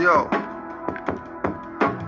Yo.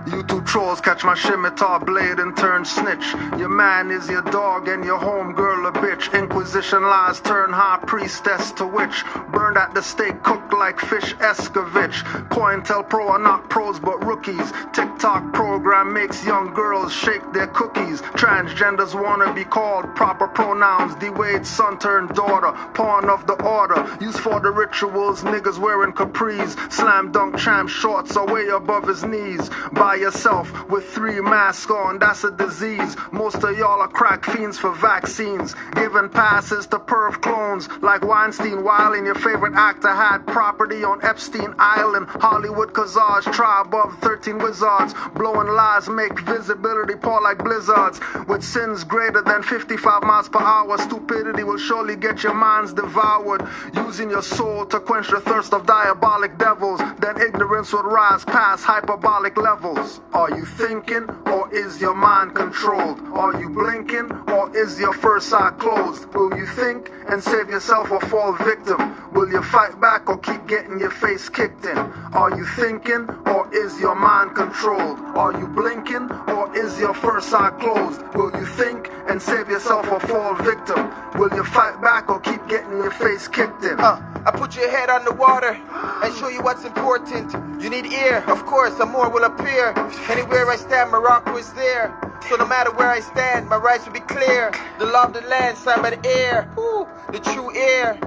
You two trolls catch my scimitar blade and turn snitch. Your man is your dog and your homegirl a bitch. Inquisition lies turn high priestess to witch. Burned at the stake, cooked like fish escovitch. COINTELPRO are not pros but rookies. TikTok program makes young girls shake their cookies. Transgenders wanna be called proper pronouns. D-Wade's son turned daughter, pawn of the order. Used for the rituals, niggas wearing capris. Slam dunk champ shorts are way above his knees. By yourself with 3 masks on, that's a disease. Most of y'all are crack fiends for vaccines. Giving passes to perv clones like Weinstein. While in your favorite actor had property on Epstein Island. Hollywood Kazaj, tribe of 13 wizards. Blowing lies make visibility pour like blizzards. With sins greater than 55 miles per hour, stupidity will surely get your minds devoured. Using your soul to quench the thirst of diabolic devils, then ignorance would rise past hyperbolic levels. Are you thinking, or is your mind controlled? Are you blinking, or is your first eye closed? Will you think and save yourself or fall victim? Will you fight back or keep getting your face kicked in? Are you thinking, or is your mind controlled? Are you blinking, or is your first eye closed? Will you think and save yourself or fall victim? Will you fight back or keep getting your face kicked in? I put your head on the water and show you what's important. You need ear, of course, and more will appear. Anywhere I stand, Morocco is there. So no matter where I stand, my rights will be clear. The law of the land, signed by the air. Ooh, the true air.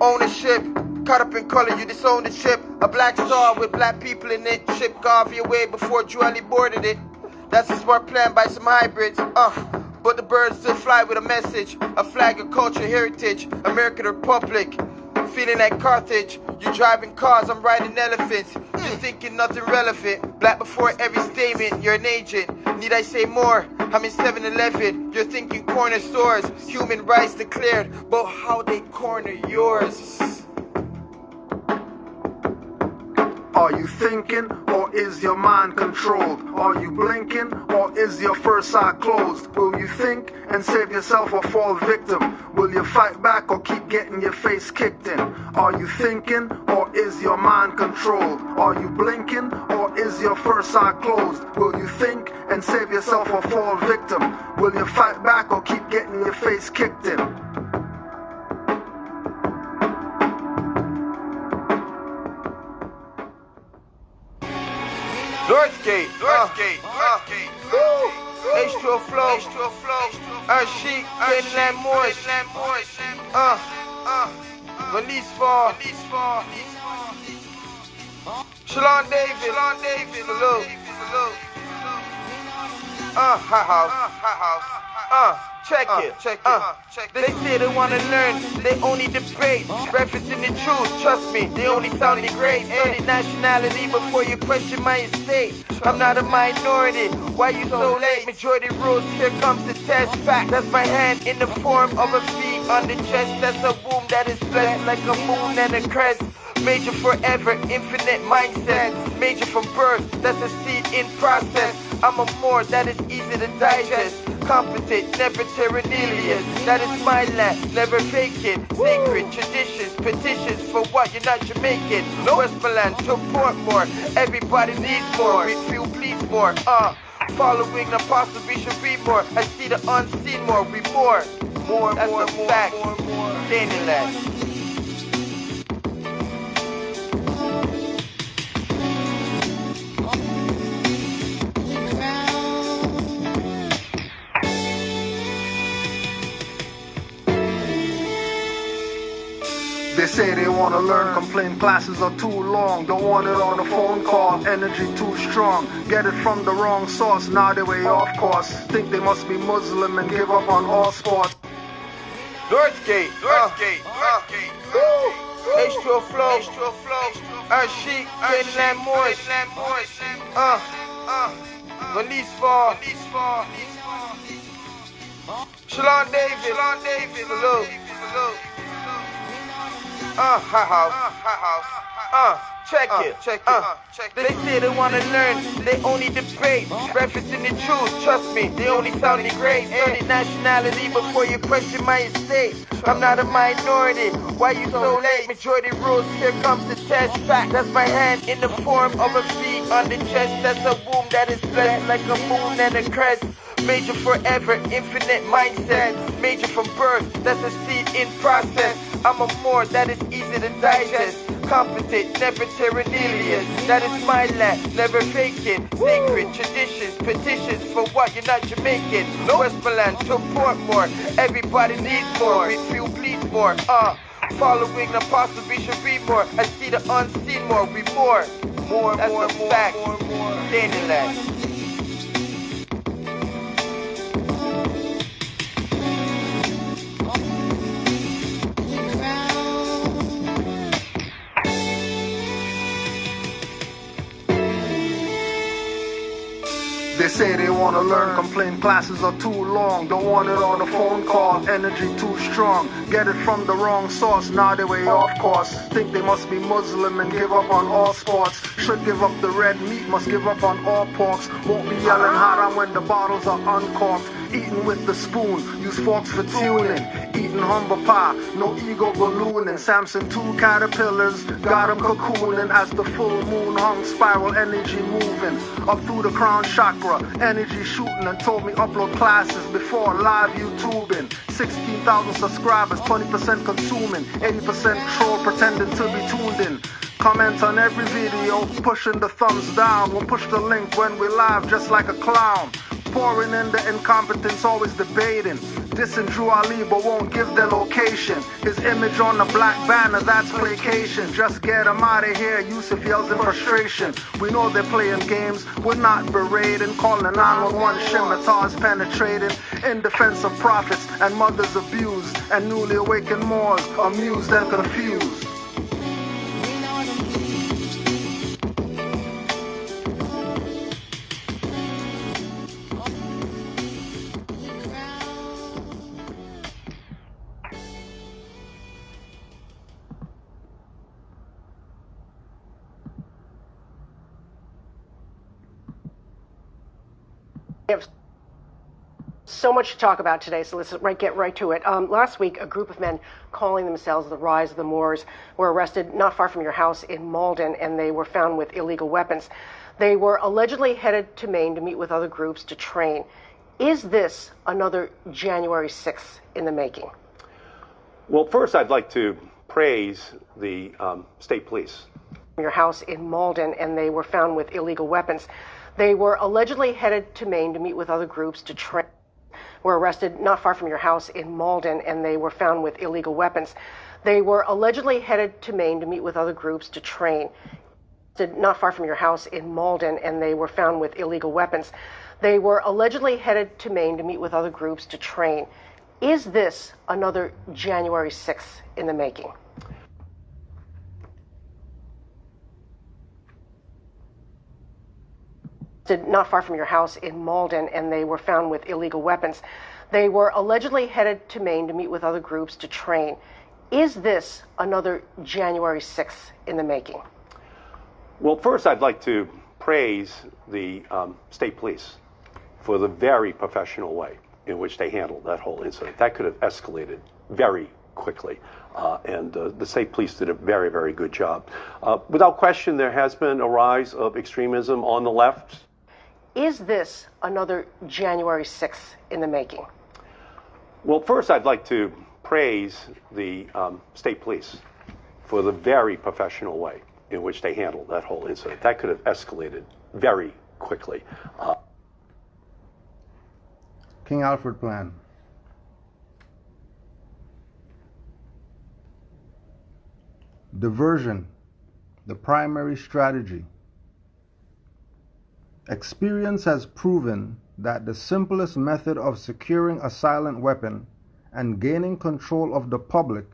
Ownership, caught up in color, you disown the ship. A black star with black people in it. Ship Garvey away before Julie boarded it. That's a smart plan by some hybrids. But the birds still fly with a message. A flag of culture, heritage. American Republic. Feeling like Carthage. You driving cars, I'm riding elephants. You're thinking nothing relevant. Black before every statement, you're an agent. Need I say more? I'm in 7-Eleven. You're thinking corner stores. Human rights declared, but how they corner yours? Are you thinking, or is your mind controlled? Are you blinking, or is your first eye closed? Will you think and save yourself or fall victim? Will you fight back or keep getting your face kicked in? Are you thinking, or is your mind controlled? Are you blinking, or is your first eye closed? Will you think and save yourself or fall victim? Will you fight back or keep getting your face kicked in? Northgate, H2O flow, Chic, Canaanland Moors, Release Fall, Shalon Davis, salute, hot house, check it, they say they wanna learn, they only debate, referencing the truth, trust me, they only sounded great, study nationality before you question my estate, I'm not a minority, why you so late, majority rules, here comes the test, fact, that's my hand in the form of a V on the chest, that's a womb that is blessed like a moon and a crest, major forever, infinite mindset, major from birth, that's a seed in process, I'm a more that is easy to digest, competent, never Terranilius, that is my land, never vacant, sacred traditions, petitions for what you're not Jamaican, Westmoreland to Portmore, everybody needs more, we feel please more, following the apostle we should read more, I see the unseen more, we more, that's a fact, Canaanland. They say they wanna learn, complain classes are too long. Don't want it on a phone call, energy too strong. Get it from the wrong source, now they way off course. Think they must be Muslim and give up on all sports. Northgate, H2O flow, Chic, Canaanland Moors, Release Fall, Shalon Davis, salute, hot house, check it. They say they wanna learn, they only debate. Referencing the truth, trust me, they only sound great. Study nationality before you question my estate. I'm not a minority, why you so late? Majority rules, here comes the test. Fact, that's my hand in the form of a V on the chest. That's a womb that is blessed like a moon and a crest. Major forever, infinite mindset. Major from birth, that's a seed in process. I'm a more that is easy to digest. Competent, never terrenilious. That is my land, never faking. Sacred traditions, petitions for what you're not Jamaican. Westmoreland to Portmore, everybody needs more. We feel please more. Following the apostle, we should read more. I see the unseen more. We more. That's a fact. Canaanland. They say they want to learn, complain classes are too long. Don't want it on a phone call, energy too strong. Get it from the wrong source, now they way off course. Think they must be Muslim and give up on all sports. Should give up the red meat, must give up on all porks. Won't be yelling haram when the bottles are uncorked. Eating with the spoon, use forks for tuning. Eating humble pie, no ego ballooning. Samson 2 caterpillars, got him cocooning. As the full moon hung, spiral energy moving. Up through the crown chakra, energy shooting. And told me upload classes before live YouTubing. 16,000 subscribers, 20% consuming. 80% troll pretending to be tuned in. Comment on every video, pushing the thumbs down. Won't push the link when we live just like a clown. Pouring in the incompetence, always debating. Dissing Drew Ali but won't give their location. His image on the black banner, that's placation. Just get him out of here, Yusuf yells in frustration. We know they're playing games, we're not berating. Calling 911, scimitars penetrating. In defense of prophets and mothers abused. And newly awakened Moors, amused and confused. We have so much to talk about today, so let's get right to it. Last week, a group of men calling themselves the Rise of the Moors were arrested not far from your house in Malden, and they were found with illegal weapons. They were allegedly headed to Maine to meet with other groups to train. Is this another January 6th in the making? Well, first, I'd like to praise the state police. Your house in Malden, and they were found with illegal weapons. They were allegedly headed to Maine to meet with other groups to train. Were arrested not far from your house in Malden, and they were found with illegal weapons. They were allegedly headed to Maine to meet with other groups to train. Not far from your house in Malden, and they were found with illegal weapons. They were allegedly headed to Maine to meet with other groups to train. Is this another January 6th in the making? Not far from your house in Malden, and they were found with illegal weapons. They were allegedly headed to Maine to meet with other groups to train. Is this another January 6th in the making? Well, first, I'd like to praise the state police for the very professional way in which they handled that whole incident. That could have escalated very quickly, and the state police did a very, very good job. Without question, there has been a rise of extremism on the left. Is this another January 6th in the making? Well, first, I'd like to praise the state police for the very professional way in which they handled that whole incident. That could have escalated very quickly. King Alfred Plan. Diversion, the primary strategy. Experience has proven that the simplest method of securing a silent weapon and gaining control of the public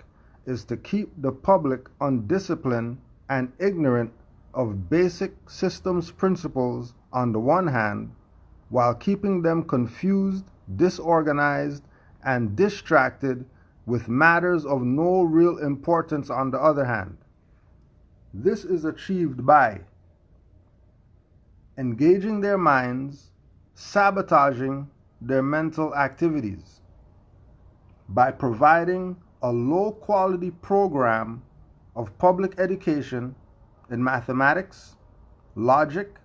is to keep the public undisciplined and ignorant of basic systems principles on the one hand, while keeping them confused, disorganized, and distracted with matters of no real importance on the other hand. This is achieved by engaging their minds, sabotaging their mental activities, by providing a low-quality program of public education in mathematics, logic,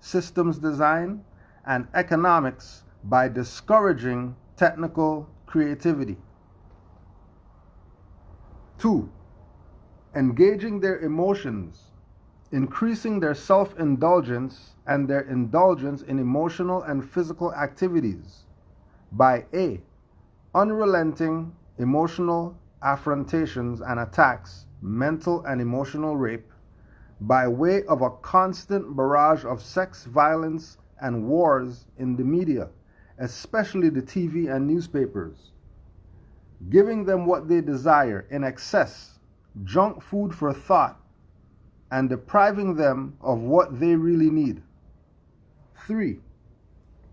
systems design, and economics by discouraging technical creativity. 2. Engaging their emotions, increasing their self-indulgence and their indulgence in emotional and physical activities by A. Unrelenting emotional affrontations and attacks, mental and emotional rape, by way of a constant barrage of sex violence and wars in the media, especially the TV and newspapers, giving them what they desire in excess, junk food for thought, and depriving them of what they really need. 3.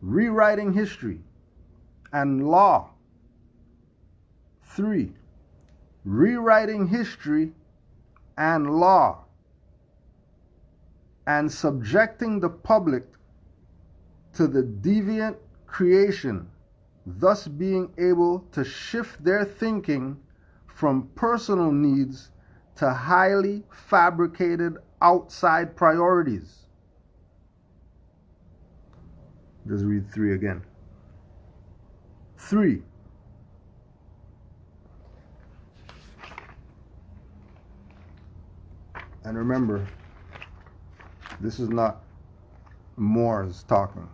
Rewriting history and law. 3. Rewriting history and law, and subjecting the public to the deviant creation, thus being able to shift their thinking from personal needs to highly fabricated outside priorities. Just read 3 again. 3. And remember, this is not Moors talking.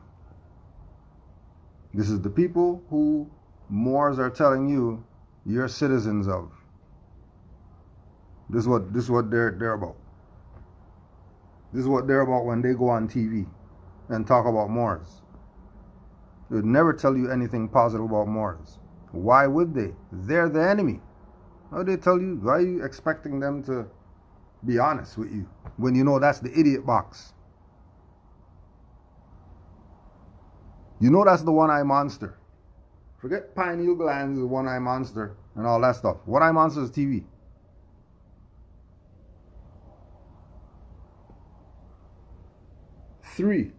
This is the people who Moors are telling you you're citizens of. This is what they're about. This is what they're about when they go on TV and talk about Moors. They would never tell you anything positive about Moors. Why would they? They're the enemy. How would they tell you? Why are you expecting them to be honest with you when you know that's the idiot box? You know that's the one-eye monster. Forget pineal glands, the one-eye monster, and all that stuff. One-eye monster is TV. Three,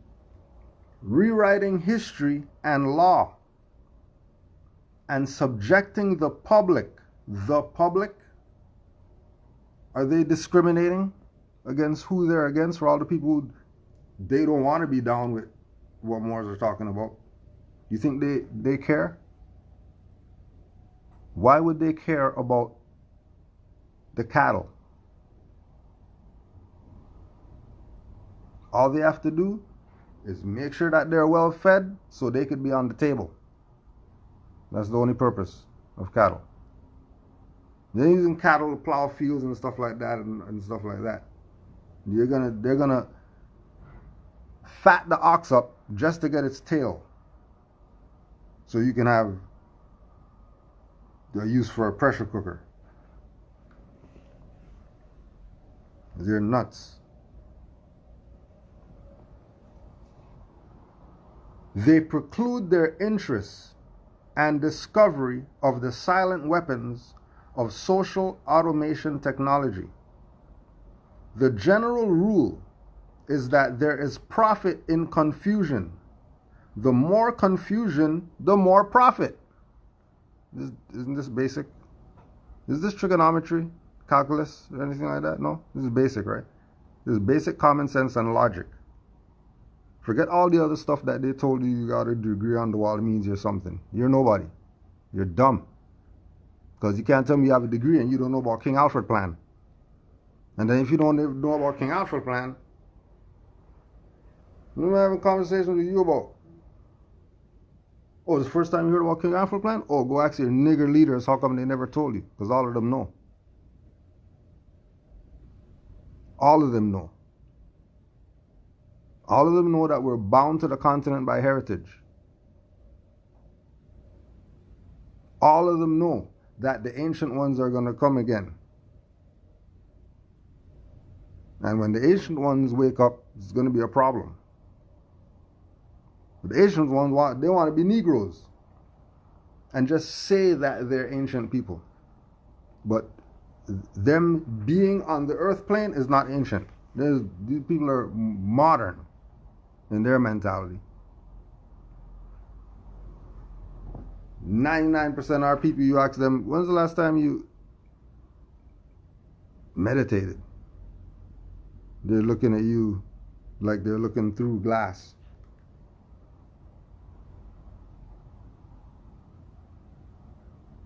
rewriting history and law and subjecting the public. The public? Are they discriminating against who they're against for all the people who they don't want to be down with what Moors are talking about? You think they care? Why would they care about the cattle? All they have to do is make sure that they're well fed so they could be on the table. That's the only purpose of cattle. They're using cattle to plow fields and stuff like that and stuff like that. They're gonna fat the ox up just to get its tail, so you can have the use for a pressure cooker. They're nuts. They preclude their interests and discovery of the silent weapons of social automation technology. The general rule is that there is profit in confusion. The more confusion, the more profit. Isn't this basic? Is this trigonometry, calculus, or anything like that? No? This is basic, right? This is basic common sense and logic. Forget all the other stuff that they told you got a degree on the wall means you're something. You're nobody. You're dumb. Because you can't tell me you have a degree and you don't know about King Alfred Plan. And then if you don't know about King Alfred Plan, what am I having a conversation with you about? Oh, it's the first time you heard about King Alfred Plan? Oh, go ask your nigger leaders how come they never told you. Because all of them know. All of them know. All of them know that we're bound to the continent by heritage. All of them know that the ancient ones are going to come again. And when the ancient ones wake up, it's going to be a problem. But the ancient ones want to be Negroes and just say that they're ancient people. But them being on the earth plane is not ancient. These people are modern in their mentality. 99% of our people, you ask them, when's the last time you meditated? They're looking at you like they're looking through glass.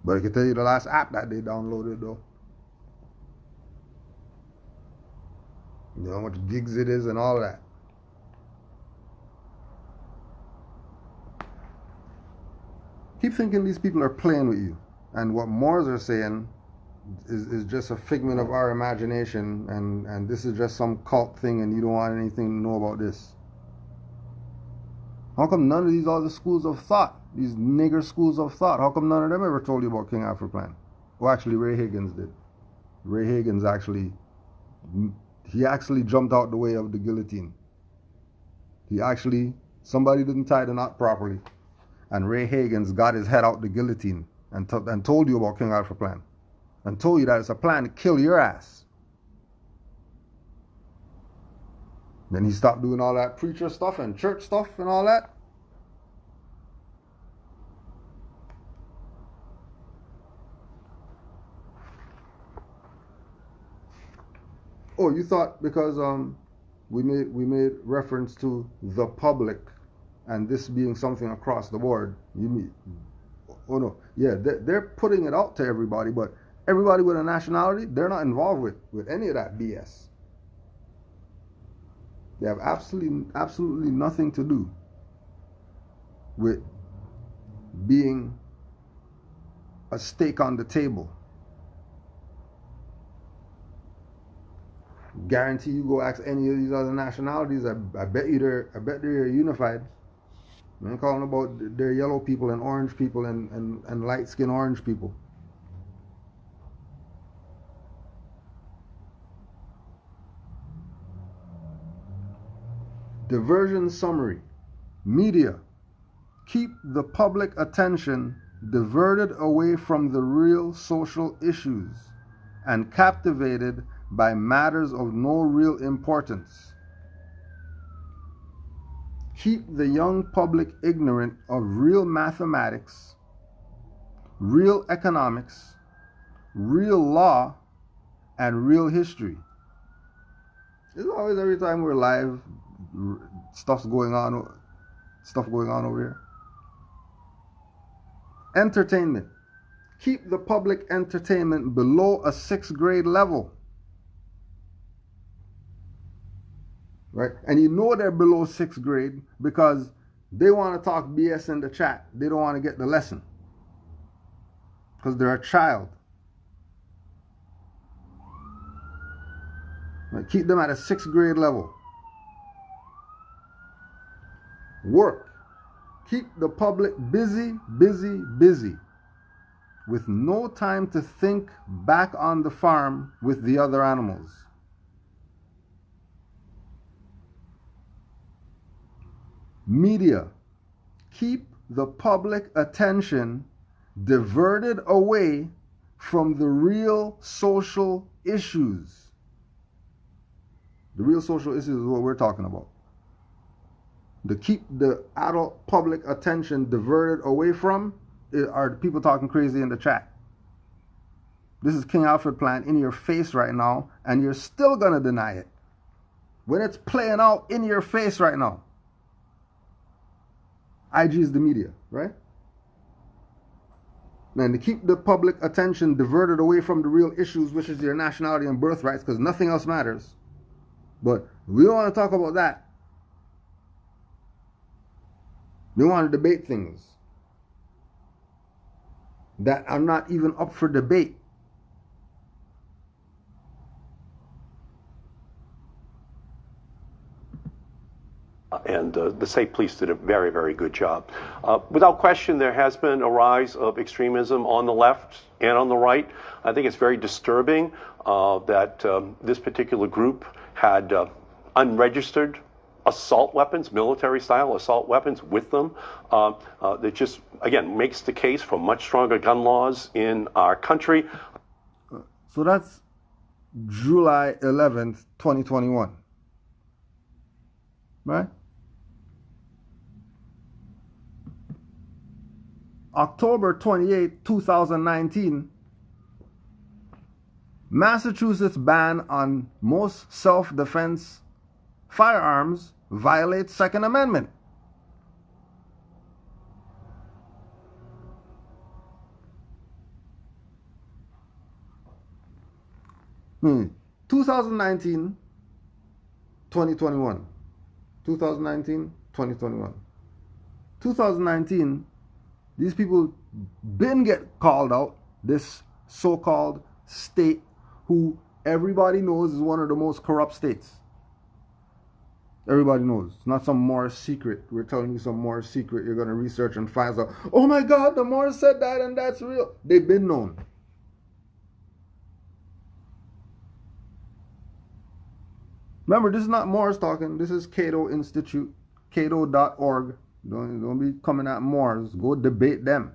But I can tell you the last app that they downloaded though. You know how much gigs it is and all that. Keep thinking these people are playing with you. And what Moors are saying is just a figment of our imagination, and this is just some cult thing and you don't want anything to know about this. How come none of these other schools of thought, these nigger schools of thought, how come none of them ever told you about King Alfred Plan? Well, actually, Ray Higgins did. Ray Higgins actually jumped out the way of the guillotine. Somebody didn't tie the knot properly, and Ray Higgins got his head out the guillotine and told you about King Alfred Plan, and told you that it's a plan to kill your ass. Then he stopped doing all that preacher stuff and church stuff and all that. Oh, you thought because we made reference to the public and this being something across the board, you mean? Oh no, yeah, they're putting it out to everybody, but everybody with a nationality, they're not involved with any of that BS. They have absolutely nothing to do with being a stake on the table. Guarantee you go ask any of these other nationalities, I bet they're unified. I'm calling about their yellow people and orange people and light skinned orange people. Diversion summary. Media. Keep the public attention diverted away from the real social issues and captivated by matters of no real importance. Keep the young public ignorant of real mathematics, real economics, real law, and real history. It's always every time we're live, stuff going on over here. Entertainment. Keep the public entertainment below a 6th grade level. Right? And you know they're below 6th grade because they want to talk BS in the chat. They don't want to get the lesson because they're a child. Right? Keep them at a 6th grade level. Work. Keep the public busy, busy, busy, with no time to think back on the farm with the other animals. Media. Keep the public attention diverted away from the real social issues. The real social issues is what we're talking about. To keep the adult public attention diverted away from are the people talking crazy in the chat. This is King Alfred Plan in your face right now, and you're still going to deny it. When it's playing out in your face right now. IG is the media, right? And to keep the public attention diverted away from the real issues, which is your nationality and birthrights, because nothing else matters. But we don't want to talk about that. They want to debate things that are not even up for debate. And the state police did a very, very good job. Without question, there has been a rise of extremism on the left and on the right. I think it's very disturbing that this particular group had unregistered assault weapons, military-style assault weapons with them. That just, again, makes the case for much stronger gun laws in our country. So that's July 11th, 2021. Right? October 28, 2019, Massachusetts ban on most self-defense firearms violates Second Amendment. 2019, 2021. 2019, 2021. 2019, these people been get called out, this so-called state who everybody knows is one of the most corrupt states. Everybody knows. It's not some Morris secret. We're telling you some Morris secret. You're going to research and find out, oh my God, the Morris said that and that's real. They've been known. Remember, this is not Morris talking. This is Cato Institute, cato.org. Don't be coming at Morris. Go debate them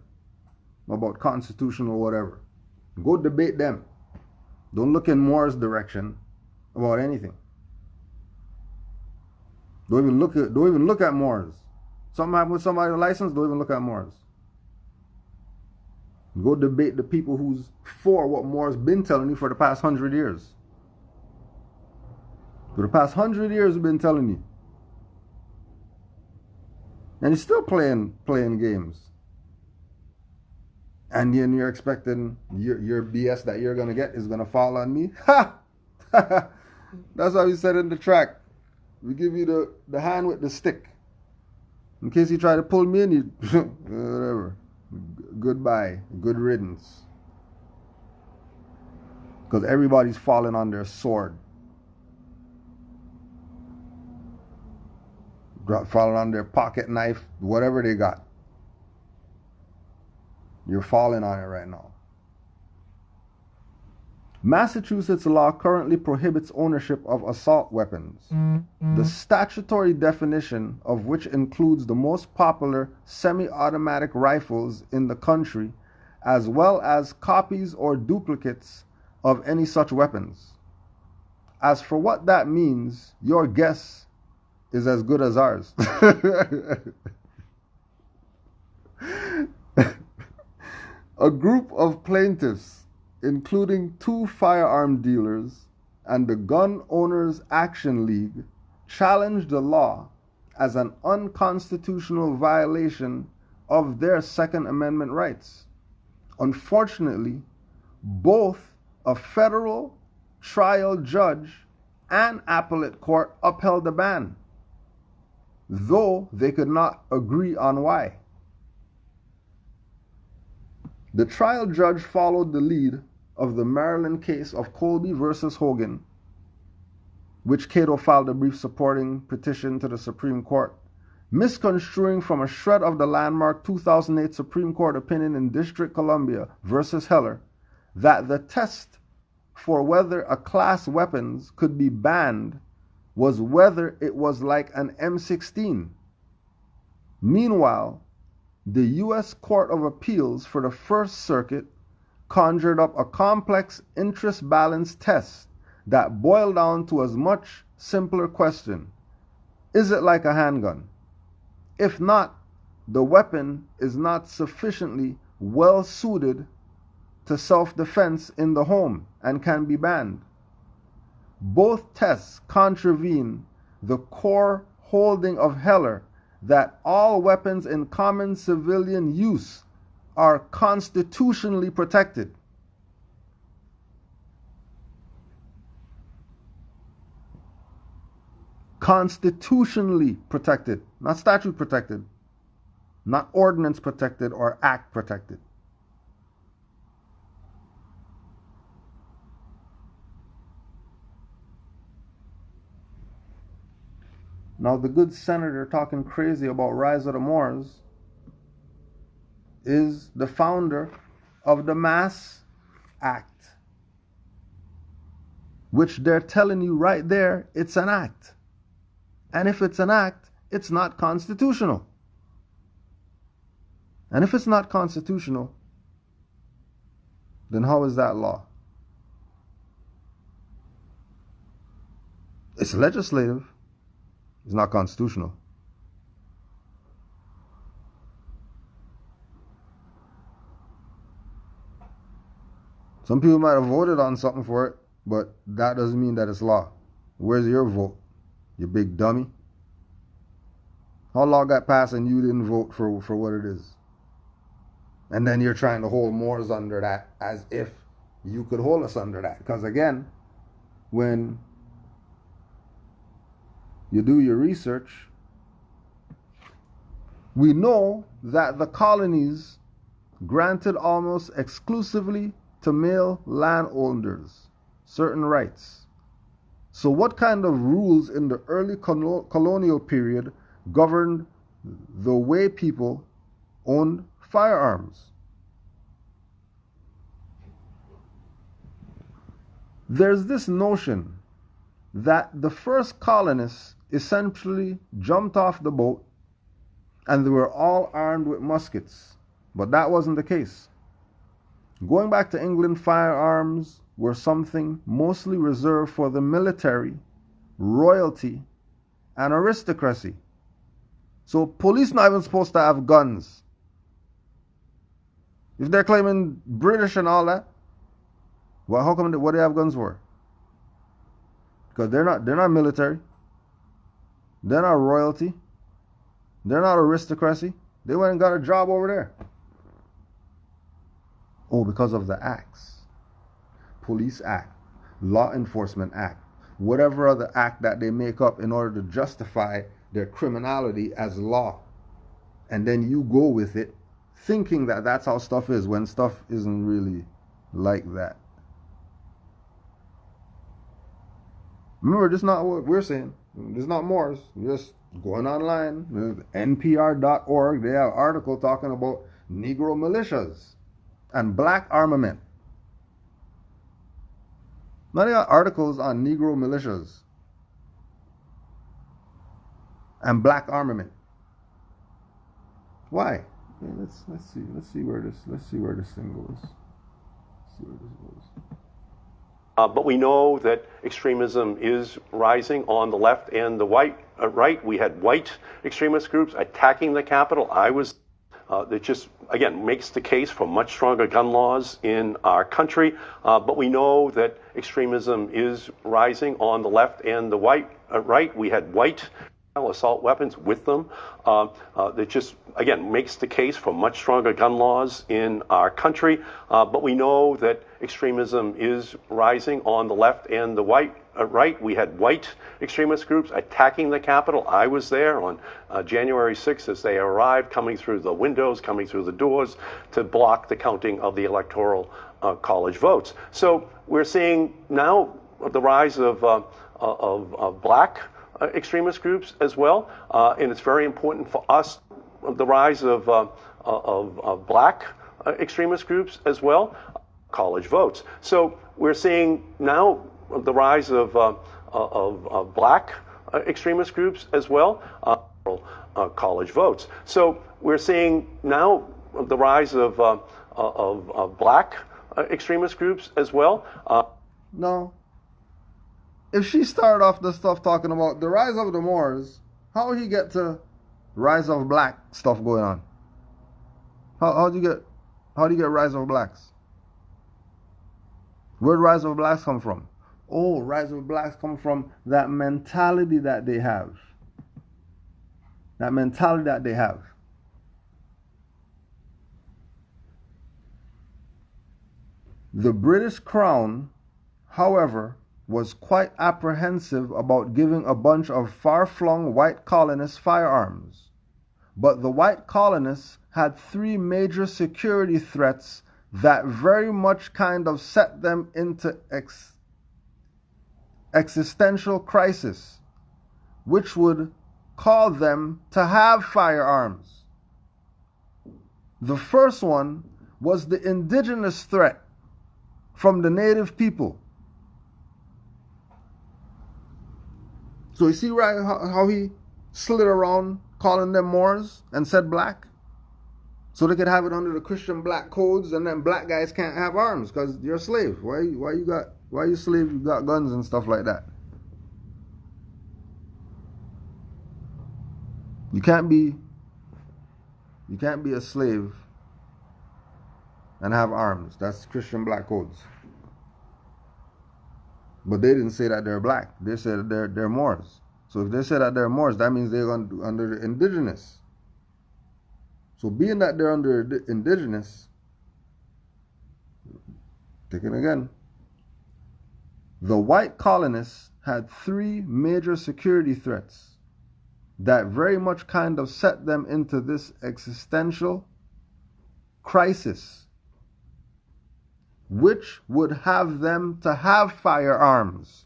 about constitutional whatever. Go debate them. Don't look in Morris' direction about anything. Don't even look at Morris. Something happened with somebody's license, don't even look at Morris. Go debate the people who's for what Morris been telling you for the past 100 years. For the past 100 years we've been telling you. And he's still playing games. And then you're expecting your BS that you're going to get is going to fall on me? Ha! That's how he said in the track. We give you the hand with the stick. In case you try to pull me in, you whatever. Goodbye. Good riddance. Because everybody's falling on their sword. Falling on their pocket knife, whatever they got. You're falling on it right now. Massachusetts law currently prohibits ownership of assault weapons. The statutory definition of which includes the most popular semi-automatic rifles in the country, as well as copies or duplicates of any such weapons. As for what that means, your guess is as good as ours. A group of plaintiffs, including 2 firearm dealers and the Gun Owners Action League, challenged the law as an unconstitutional violation of their Second Amendment rights. Unfortunately, both a federal trial judge and appellate court upheld the ban, though they could not agree on why. The trial judge followed the lead of the Maryland case of Colby versus Hogan, which Cato filed a brief supporting petition to the Supreme Court, misconstruing from a shred of the landmark 2008 Supreme Court opinion in District Columbia versus Heller that the test for whether a class weapons could be banned was whether it was like an M16. Meanwhile, the U.S. Court of Appeals for the First Circuit conjured up a complex interest balance test that boiled down to a much simpler question. Is it like a handgun? If not, the weapon is not sufficiently well suited to self-defense in the home and can be banned. Both tests contravene the core holding of Heller that all weapons in common civilian use are constitutionally protected. Constitutionally protected, not statute protected, not ordinance protected or act protected. Now, the good senator talking crazy about Rise of the Moors is the founder of the Mass Act, which they're telling you right there, it's an act. And if it's an act, it's not constitutional. And if it's not constitutional, then how is that law? It's legislative. It's not constitutional. Some people might have voted on something for it, but that doesn't mean that it's law. Where's your vote, you big dummy? How law got passed and you didn't vote for what it is? And then you're trying to hold Moors under that as if you could hold us under that. Because again, when you do your research, we know that the colonies granted almost exclusively to male landowners certain rights. So what kind of rules in the early colonial period governed the way people owned firearms? There's this notion that the first colonists essentially jumped off the boat and they were all armed with muskets, but that wasn't the case. Going back to England, firearms were something mostly reserved for the military, royalty, and aristocracy. So police not even supposed to have guns. If they're claiming British and all that, well, how come what do they have guns for? Because they're not military. They're not royalty. They're not aristocracy. They went and got a job over there. Oh, because of the acts. Police Act, Law Enforcement Act, whatever other act that they make up in order to justify their criminality as law. And then you go with it thinking that that's how stuff is when stuff isn't really like that. Remember, this is not what we're saying. This is not Moors. Just going online, NPR.org, they have an article talking about Negro militias and black armament. Now they got articles on Negro militias and black armament. Why? Okay, let's see where this thing goes. Let's see where this goes. But we know that extremism is rising on the left and the right. We had white extremist groups attacking the Capitol. That just, again, makes the case for much stronger gun laws in our country. But we know that extremism is rising on the left and the right. We had white assault weapons with them. That just, again, makes the case for much stronger gun laws in our country. But we know that extremism is rising on the left and the right. We had white extremist groups attacking the Capitol. I was there on January 6th as they arrived, coming through the windows, coming through the doors to block the counting of the electoral college votes. So we're seeing now the rise of black extremist groups as well, and it's very important for us, the rise of black extremist groups as well, college votes. So we're seeing now the rise of black extremist groups as well, college votes. So we're seeing now the rise of black extremist groups as well. No. If she started off the stuff talking about the rise of the Moors, how would he get to rise of black stuff going on? How do you get rise of blacks? Where did rise of blacks come from? Oh, rise of blacks come from that mentality that they have. That mentality that they have. The British Crown, however, was quite apprehensive about giving a bunch of far-flung white colonists firearms. But the white colonists had three major security threats that very much kind of set them into existential crisis, which would call them to have firearms. The first one was the indigenous threat from the native people. So you see right how he slid around calling them Moors and said black? So they could have it under the Christian black codes, and then black guys can't have arms because you're a slave. Why you slave? You got guns and stuff like that. You can't be a slave and have arms. That's Christian black codes. But they didn't say that they're black. They said that they're Moors. So if they say that they're Moors, that means they're under the indigenous. So being that they're under the indigenous, take it again. The white colonists had three major security threats that very much kind of set them into this existential crisis, which would have them to have firearms.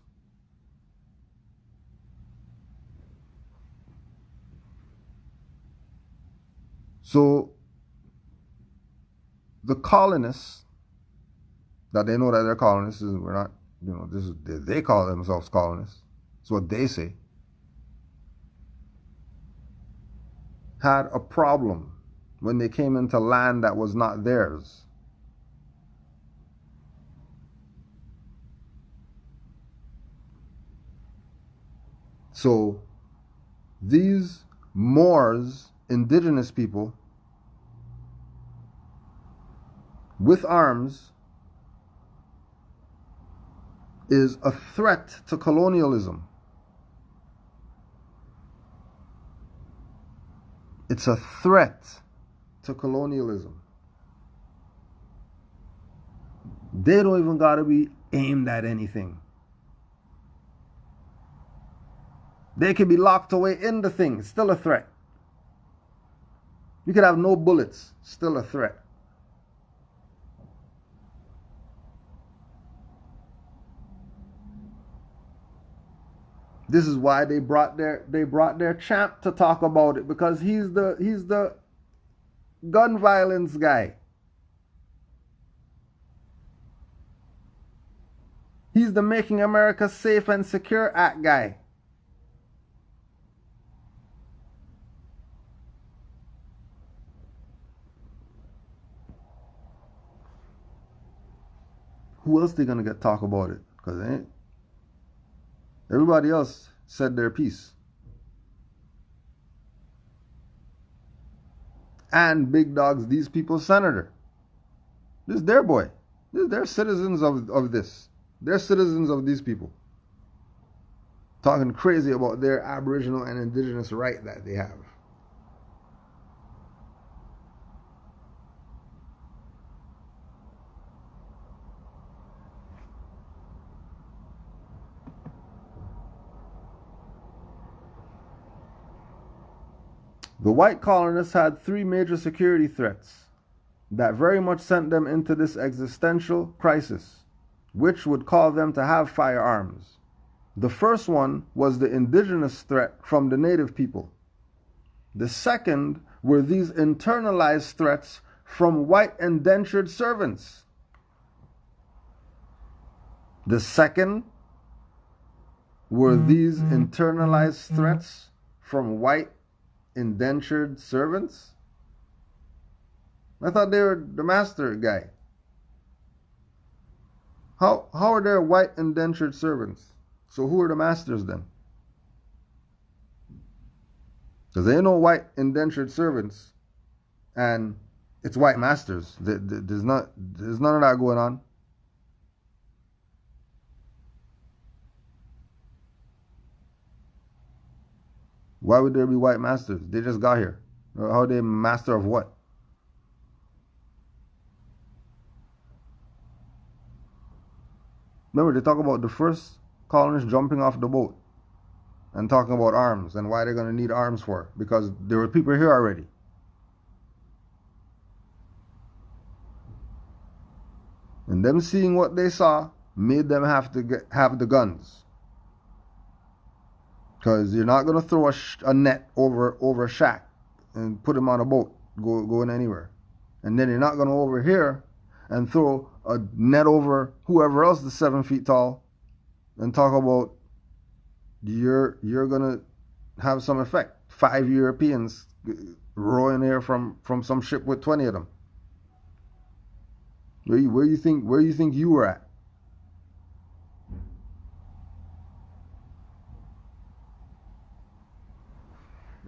So the colonists, that they know that they're colonists, we're not, this is, they call themselves colonists. It's what they say. Had a problem when they came into land that was not theirs. So these Moors, indigenous people, with arms, is a threat to colonialism. It's a threat to colonialism. They don't even gotta be aimed at anything. They could be locked away in the thing, it's still a threat. You could have no bullets, still a threat. This is why they brought their champ to talk about it, because he's the gun violence guy. He's the Making America Safe and Secure Act guy. Who else they gonna get talk about it? Because everybody else said their piece. And Big Dog's these people's senator. This is their boy. They're citizens of this. They're citizens of these people. Talking crazy about their Aboriginal and Indigenous right that they have. The white colonists had three major security threats that very much sent them into this existential crisis, which would call them to have firearms. The first one was the indigenous threat from the native people. The second were these internalized threats from white indentured servants. The second were these internalized threats from white indentured servants? I thought they were the master guy. How are there white indentured servants? So who are the masters then? Because there ain't no white indentured servants and it's white masters. There's none of that going on. Why would there be white masters? They just got here. How are they master of what? Remember, they talk about the first colonists jumping off the boat and talking about arms and why they're going to need arms for. Because there were people here already. And them seeing what they saw made them have to have the guns. Because you're not going to throw a net over a shack and put him on a boat going anywhere. And then you're not going to over here and throw a net over whoever else is 7 feet tall and talk about you're going to have some effect. 5 Europeans rowing here from some ship with 20 of them. Where you think you were at?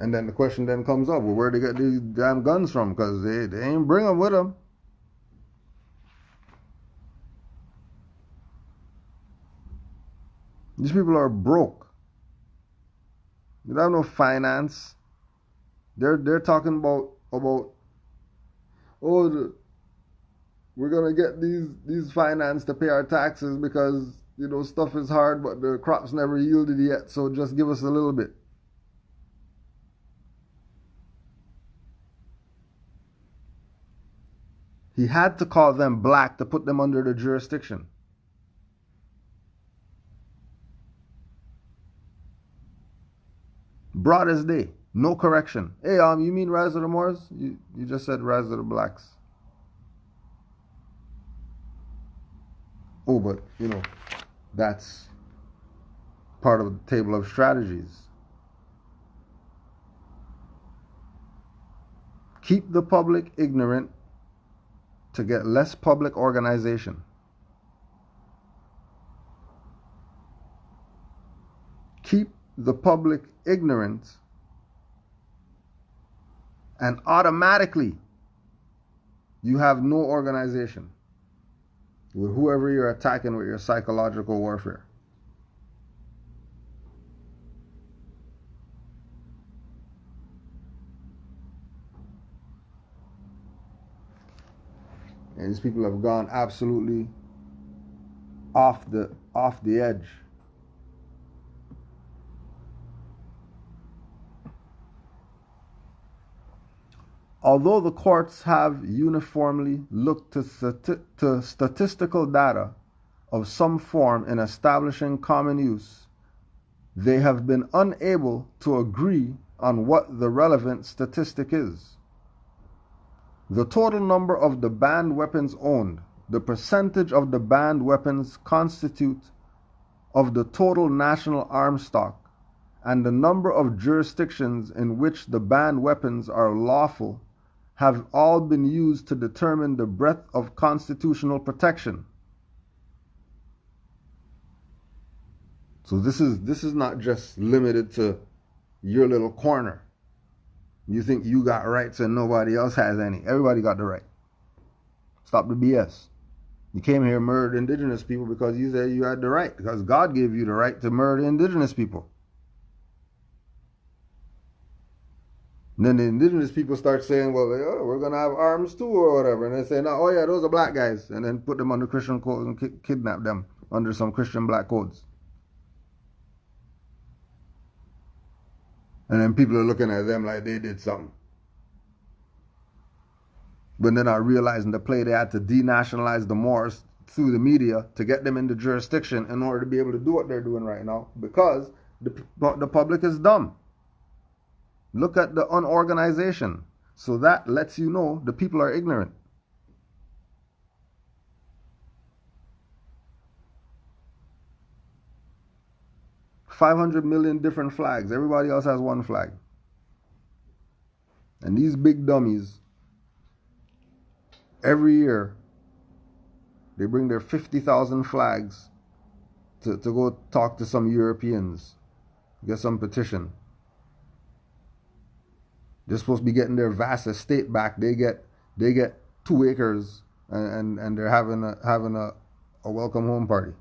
And then the question then comes up, well, where they get these damn guns from? Because they ain't bring them with them. These people are broke. They have no finance. They're talking about we're gonna get these finance to pay our taxes because stuff is hard, but the crops never yielded yet. So just give us a little bit. He had to call them black to put them under the jurisdiction. Broad as day, no correction. Hey, you mean Rise of the Moors? You just said Rise of the Blacks. Oh, but that's part of the table of strategies. Keep the public ignorant to get less public organization. Keep the public ignorant and automatically you have no organization with whoever you're attacking with your psychological warfare. And these people have gone absolutely off the edge. Although the courts have uniformly looked to statistical data of some form in establishing common use, they have been unable to agree on what the relevant statistic is. The total number of the banned weapons owned, the percentage of the banned weapons constitute of the total national arms stock, and the number of jurisdictions in which the banned weapons are lawful have all been used to determine the breadth of constitutional protection. So this is not just limited to your little corner. You think you got rights and nobody else has any. Everybody got the right. Stop the BS. You came here and murdered indigenous people because you said you had the right, because God gave you the right to murder indigenous people. And then the indigenous people start saying, well, we're going to have arms too or whatever. And they say, no, oh yeah, those are black guys. And then put them under Christian codes and kidnap them under some Christian black codes. And then people are looking at them like they did something. But they're not realizing the play they had to denationalize the Moors through the media to get them into jurisdiction in order to be able to do what they're doing right now, because the public is dumb. Look at the unorganization. So that lets you know the people are ignorant. $500 million different flags. Everybody else has one flag. And these big dummies, every year, they bring their 50,000 flags to go talk to some Europeans, get some petition. They're supposed to be getting their vast estate back. They get 2 acres and they're having a welcome home party.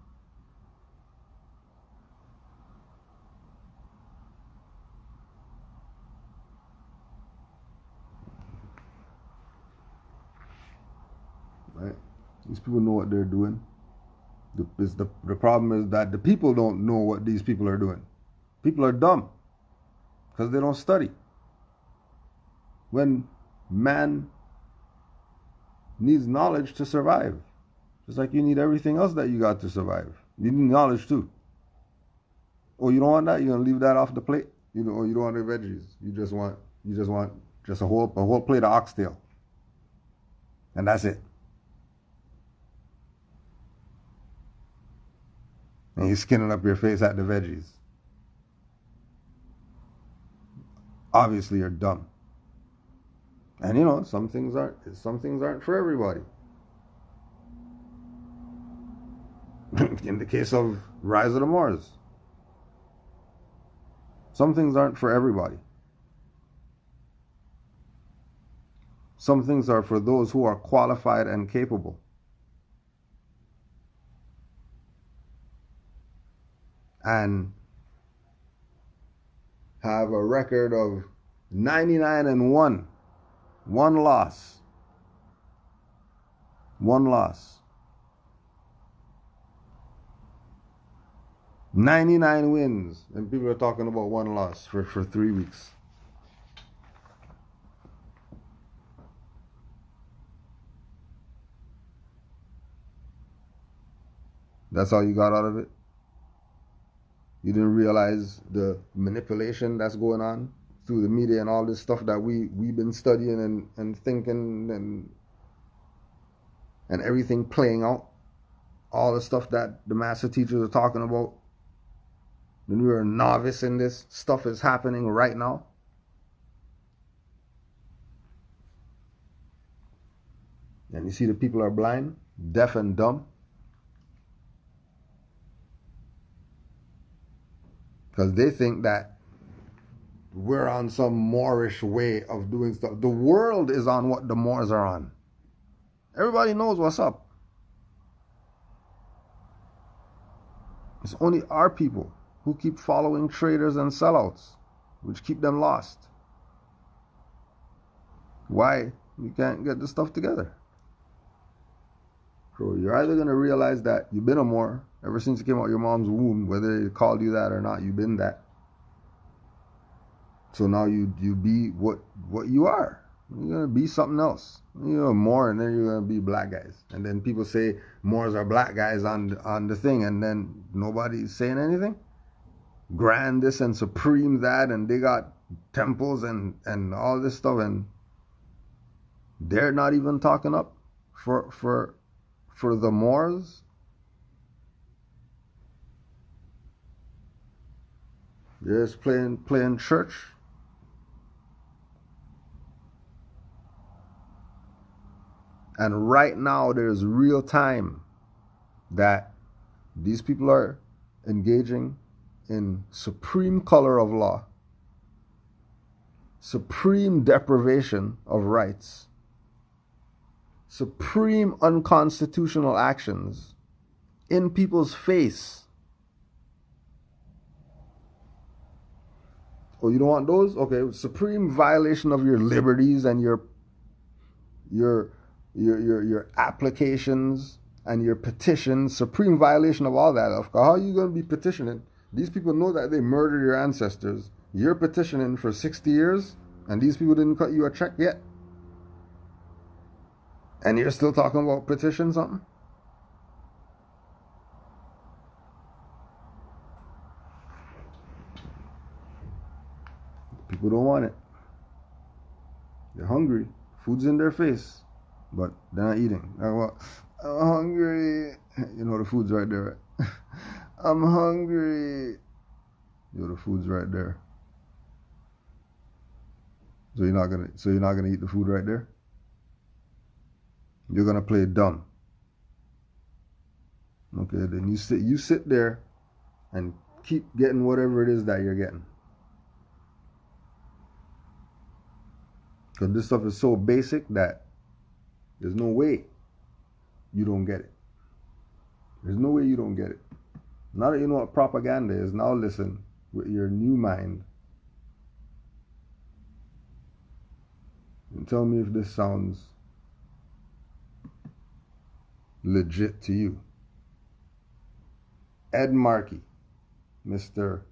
Right? These people know what they're doing. The problem is that the people don't know what these people are doing. People are dumb because they don't study. When man needs knowledge to survive, just like you need everything else that you got to survive, you need knowledge too. Oh, you don't want that? You're gonna leave that off the plate? Or you don't want the veggies? You just want a whole plate of oxtail, and that's it. And you're skinning up your face at the veggies. Obviously, you're dumb. And some things aren't for everybody. In the case of Rise of the Moors, some things aren't for everybody. Some things are for those who are qualified and capable. And have a record of 99-1. One loss. One loss. 99 wins. And people are talking about one loss for 3 weeks. That's all you got out of it? You didn't realize the manipulation that's going on through the media and all this stuff that we've been studying and thinking and everything playing out. All the stuff that the master teachers are talking about. When you're a novice in this, stuff is happening right now. And you see the people are blind, deaf and dumb. Because they think that we're on some Moorish way of doing stuff. The world is on what the Moors are on. Everybody knows what's up. It's only our people who keep following traders and sellouts, which keep them lost. Why? We can't get this stuff together. So you're either going to realize that you've been a Moor ever since you came out of your mom's womb, whether they called you that or not, you've been that. So now you be what you are. You're going to be something else. You're a Moor, and then you're going to be black guys. And then people say Moors are black guys on the thing, and then nobody's saying anything. Grand this and supreme that, and they got temples and all this stuff, and they're not even talking up for the Moors. They're just playing church. And right now there's real time that these people are engaging in supreme color of law, supreme deprivation of rights, supreme unconstitutional actions in people's face. Oh, you don't want those? Okay, supreme violation of your liberties and your applications and your petitions, supreme violation of all that. How are you going to be petitioning? These people know that they murdered your ancestors. You're petitioning for 60 years, and these people didn't cut you a check yet. And you're still talking about petition something? People don't want it. They're hungry. Food's in their face, but they're not eating. I'm hungry. You know the food's right there, right? I'm hungry. You know the food's right there. So you're not gonna eat the food right there? You're gonna play dumb. Okay, then you sit there and keep getting whatever it is that you're getting. Because this stuff is so basic that there's no way you don't get it. There's no way you don't get it. Now that you know what propaganda is, now listen with your new mind and tell me if this sounds legit to you. Ed Markey, Mr.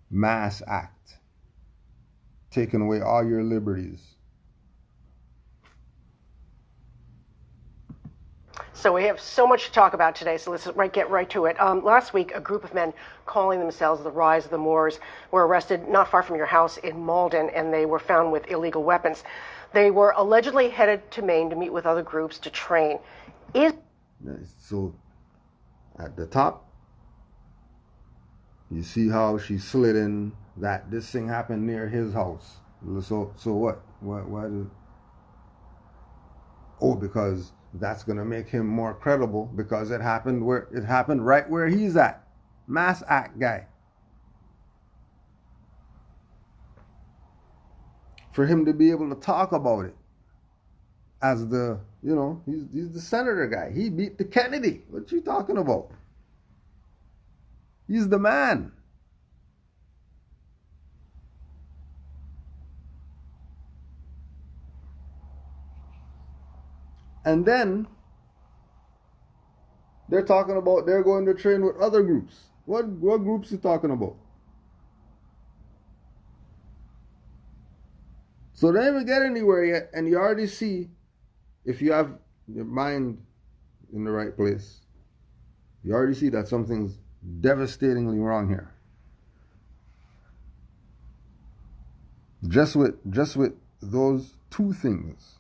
Mass Act, taking away all your liberties. So we have so much to talk about today, so let's get right to it. Last week, a group of men calling themselves the Rise of the Moors were arrested not far from your house in Malden, and they were found with illegal weapons. They were allegedly headed to Maine to meet with other groups to train. So, at the top, you see how she slid in that this thing happened near his house. So what? Why did? Oh, because that's gonna make him more credible because it happened right where he's at. Mass Act guy. For him to be able to talk about it as the, he's the senator guy. He beat the Kennedy. What you talking about? He's the man. And then they're talking about they're going to train with other groups. What groups you talking about? So they haven't get anywhere yet, and you already see, if you have your mind in the right place, you already see that something's devastatingly wrong here. Just with those two things.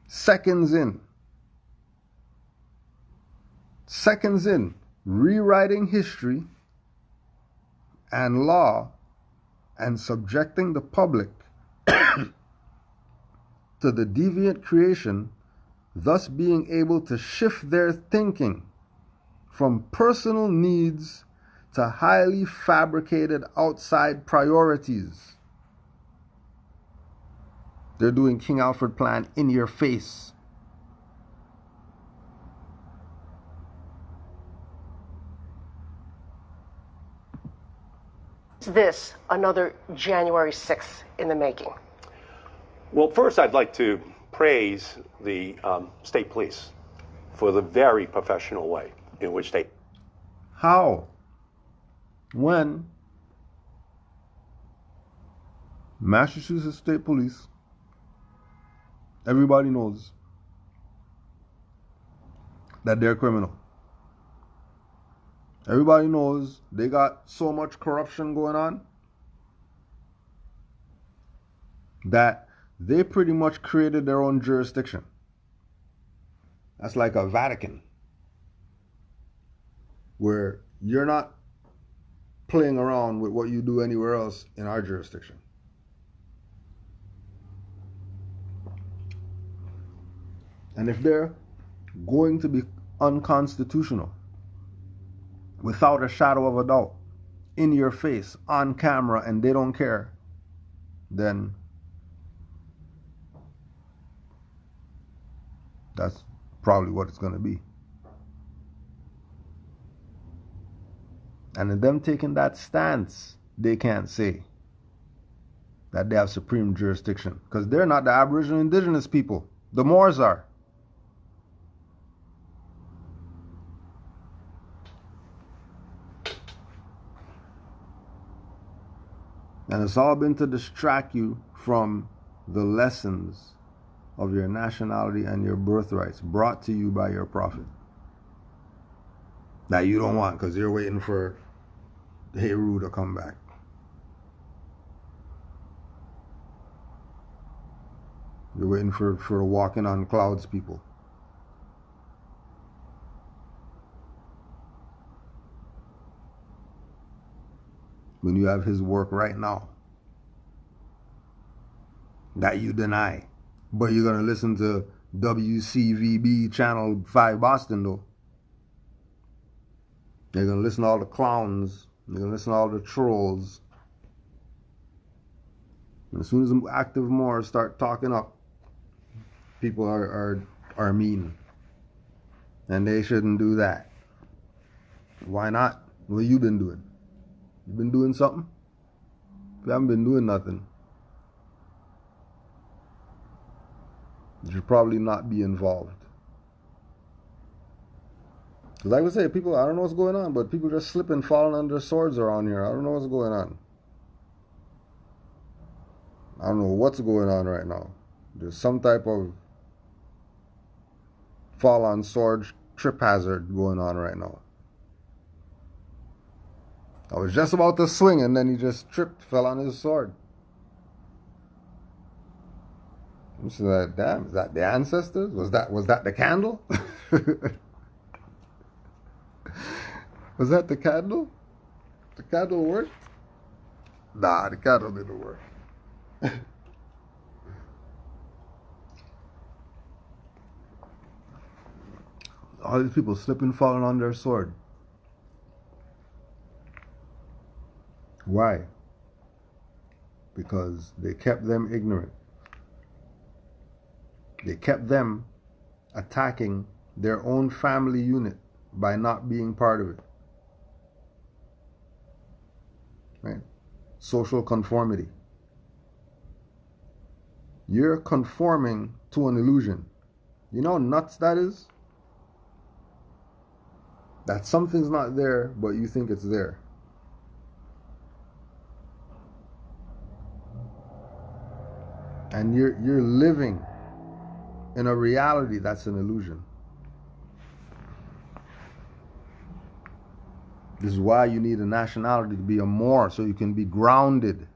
Seconds in, rewriting history and law and subjecting the public to the deviant creation, thus being able to shift their thinking from personal needs to highly fabricated outside priorities. They're doing King Alfred plan in your face. Is this another January 6th in the making? Well, first, I'd like to praise the state police for the very professional way in which they. How? When Massachusetts State Police, everybody knows that they're criminal. Everybody knows they got so much corruption going on that they pretty much created their own jurisdiction. That's like a Vatican, where you're not playing around with what you do anywhere else in our jurisdiction. And if they're going to be unconstitutional, without a shadow of a doubt, in your face, on camera, and they don't care, then that's probably what it's going to be. And in them taking that stance, they can't say that they have supreme jurisdiction, because they're not the Aboriginal indigenous people. The Moors are. And it's all been to distract you from the lessons of your nationality and your birthrights brought to you by your prophet, that you don't want because you're waiting for Heru to come back. You're waiting for the walking on clouds people. When you have his work right now that you deny, but you're going to listen to WCVB Channel 5 Boston though. You're going to listen to all the clowns. You're going to listen to all the trolls. And as soon as the active Moors start talking up, people are mean. And they shouldn't do that. Why not? What you been doing? You been doing something? If you haven't been doing nothing, you should probably not be involved. Because like I say, people, I don't know what's going on, but people just slipping, falling under swords around here. I don't know what's going on. I don't know what's going on right now. There's some type of fall on sword trip hazard going on right now. I was just about to swing and then he just tripped, fell on his sword. I said, like, damn, is that the ancestors? Was that the candle? Was that the candle? The candle worked? Nah, the candle didn't work. All these people slipping, falling on their sword. Why? Because they kept them ignorant. They kept them attacking their own family unit by not being part of it. Right? Social conformity. You're conforming to an illusion. You know how nuts that is? That something's not there, but you think it's there. And you're living in a reality that's an illusion. This is why you need a nationality to be a Moor, so you can be grounded.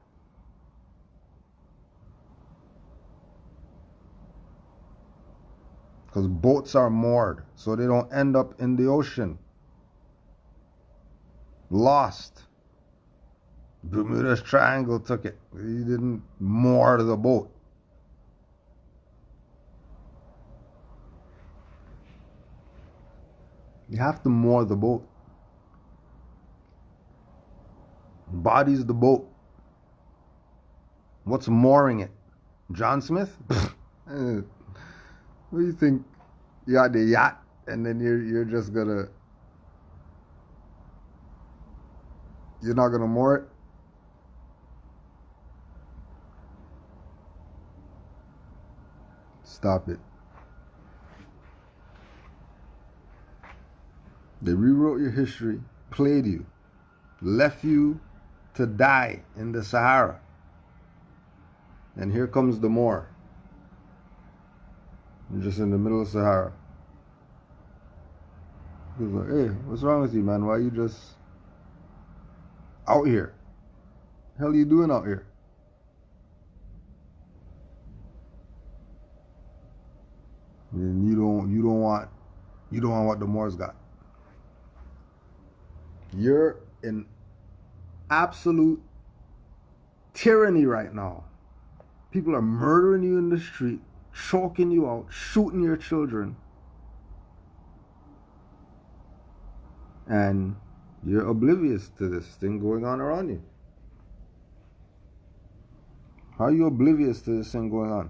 Because boats are moored, so they don't end up in the ocean. Lost. Bermuda's Triangle took it. He didn't moor the boat. You have to moor the boat. Body's the boat. What's mooring it? John Smith? What do you think? You got the yacht, and then you're just gonna, you're not gonna moor it? Stop it. They rewrote your history, played you, left you to die in the Sahara. And here comes the Moor. You're just in the middle of Sahara. He's like, hey, what's wrong with you, man? Why are you just out here? The hell are you doing out here? And you don't want what the Moors got. You're in absolute tyranny right now. People are murdering you in the street, choking you out, shooting your children. And you're oblivious to this thing going on around you. How are you oblivious to this thing going on?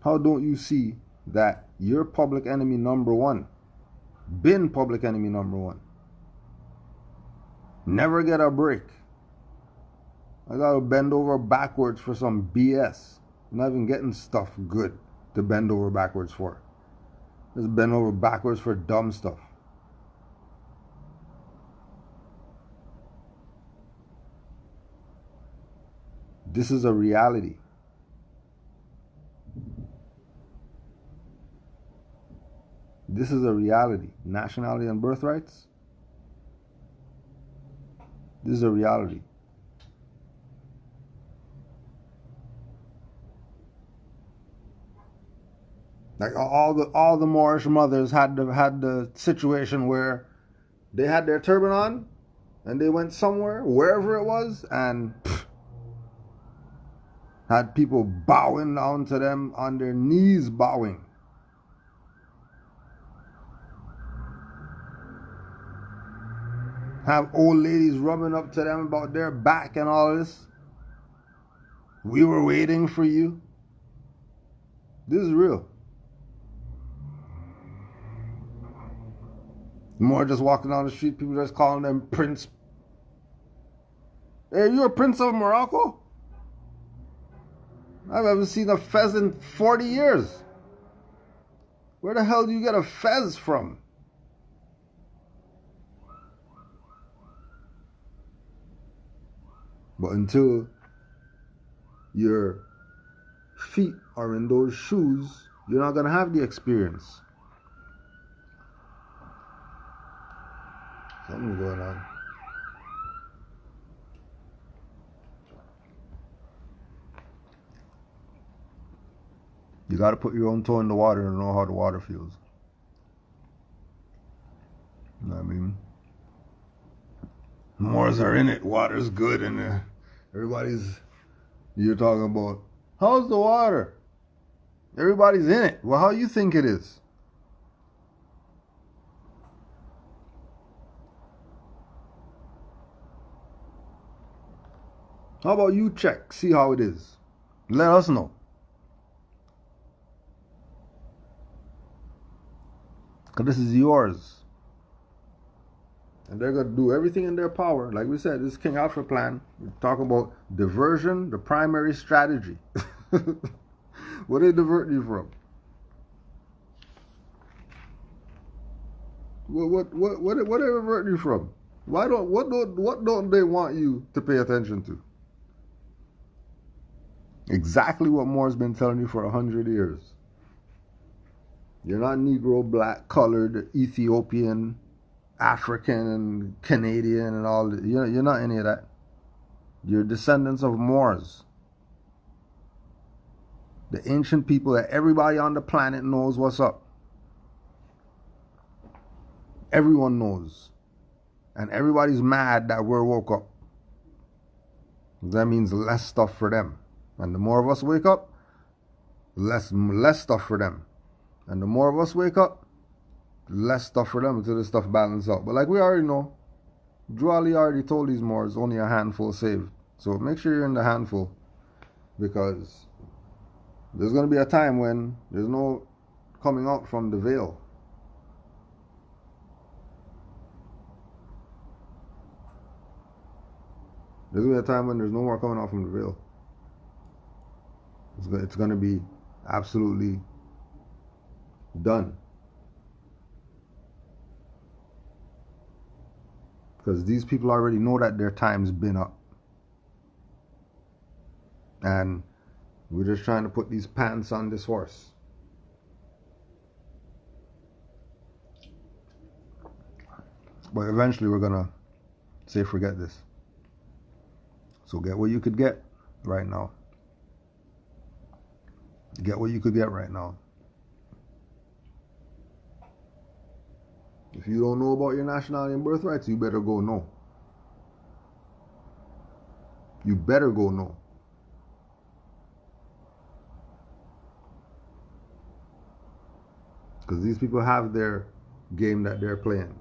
How don't you see that you're public enemy number one? Been public enemy number one. Never get a break. I gotta bend over backwards for some BS. I'm not even getting stuff good to bend over backwards for. Just bend over backwards for dumb stuff. This is a reality. This is a reality. Nationality and birthrights. This is a reality. Like all the Moorish mothers had the situation where they had their turban on and they went somewhere, wherever it was, and had people bowing down to them on their knees, bowing. Have old ladies rubbing up to them about their back and all this. We were waiting for you. This is real. More just walking down the street, people just calling them Prince. Hey, you a Prince of Morocco? I haven't seen a fez in 40 years. Where the hell do you get a fez from? But until your feet are in those shoes, you're not going to have the experience. Something's going on. You got to put your own toe in the water and know how the water feels. You know what I mean? Moors are in it. Water's good, and you're talking about, how's the water? Everybody's in it. Well, how you think it is? How about you check, see how it is? Let us know. This is yours. And they're going to do everything in their power. Like we said, this King Alfred plan. We talk about diversion, the primary strategy. What are they diverting you from? What are they diverting you from? What don't they want you to pay attention to? Exactly what Moore's been telling you for 100 years. You're not Negro, black, colored, Ethiopian, African, and Canadian, and all. You're not any of that. You're descendants of Moors. The ancient people that everybody on the planet knows what's up. Everyone knows. And everybody's mad that we're woke up. That means less stuff for them. And the more of us wake up, less stuff for them. And the more of us wake up, less stuff for them until this stuff balances out. But like we already know, Drew Ali already told these Moors only a handful saved. So make sure you're in the handful, because there's going to be a time when there's no coming out from the veil. There's going to be a time when there's no more coming out from the veil. It's going to be absolutely done. Because these people already know that their time's been up. And we're just trying to put these pants on this horse. But eventually we're going to say, forget this. So get what you could get right now. Get what you could get right now. If you don't know about your nationality and birthrights, you better go know. You better go know. Because these people have their game that they're playing.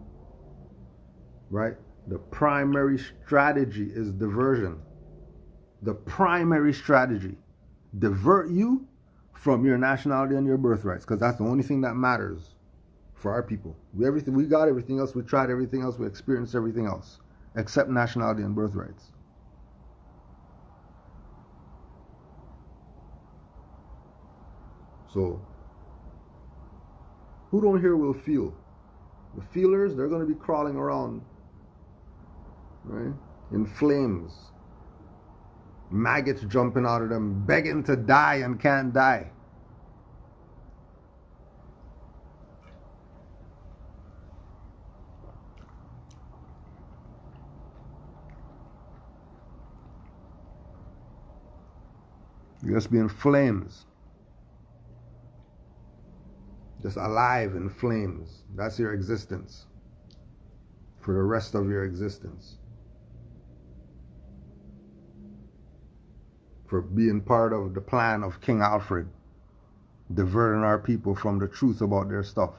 Right? The primary strategy is diversion. The primary strategy. Divert you from your nationality and your birthrights. Because that's the only thing that matters for our people. We got everything else. We tried everything else. We experienced everything else. Except nationality and birthrights. So, who don't hear will feel. The feelers, they're going to be crawling around, right, in flames. Maggots jumping out of them, begging to die and can't die. You just be in flames. Just alive in flames. That's your existence. For the rest of your existence. For being part of the plan of King Alfred. Diverting our people from the truth about their stuff.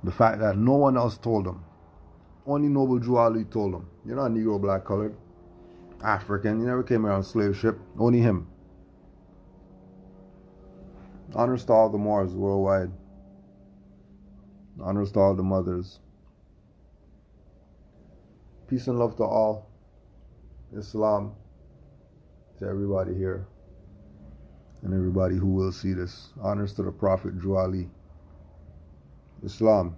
The fact that no one else told them. Only Noble Drew Ali told them. You're not Negro, black, colored, African. You never came around slave ship. Only him. Honors to all the Moors worldwide. Honors to all the mothers. Peace and love to all. Islam to everybody here. And everybody who will see this. Honors to the Prophet Drew Ali. Islam.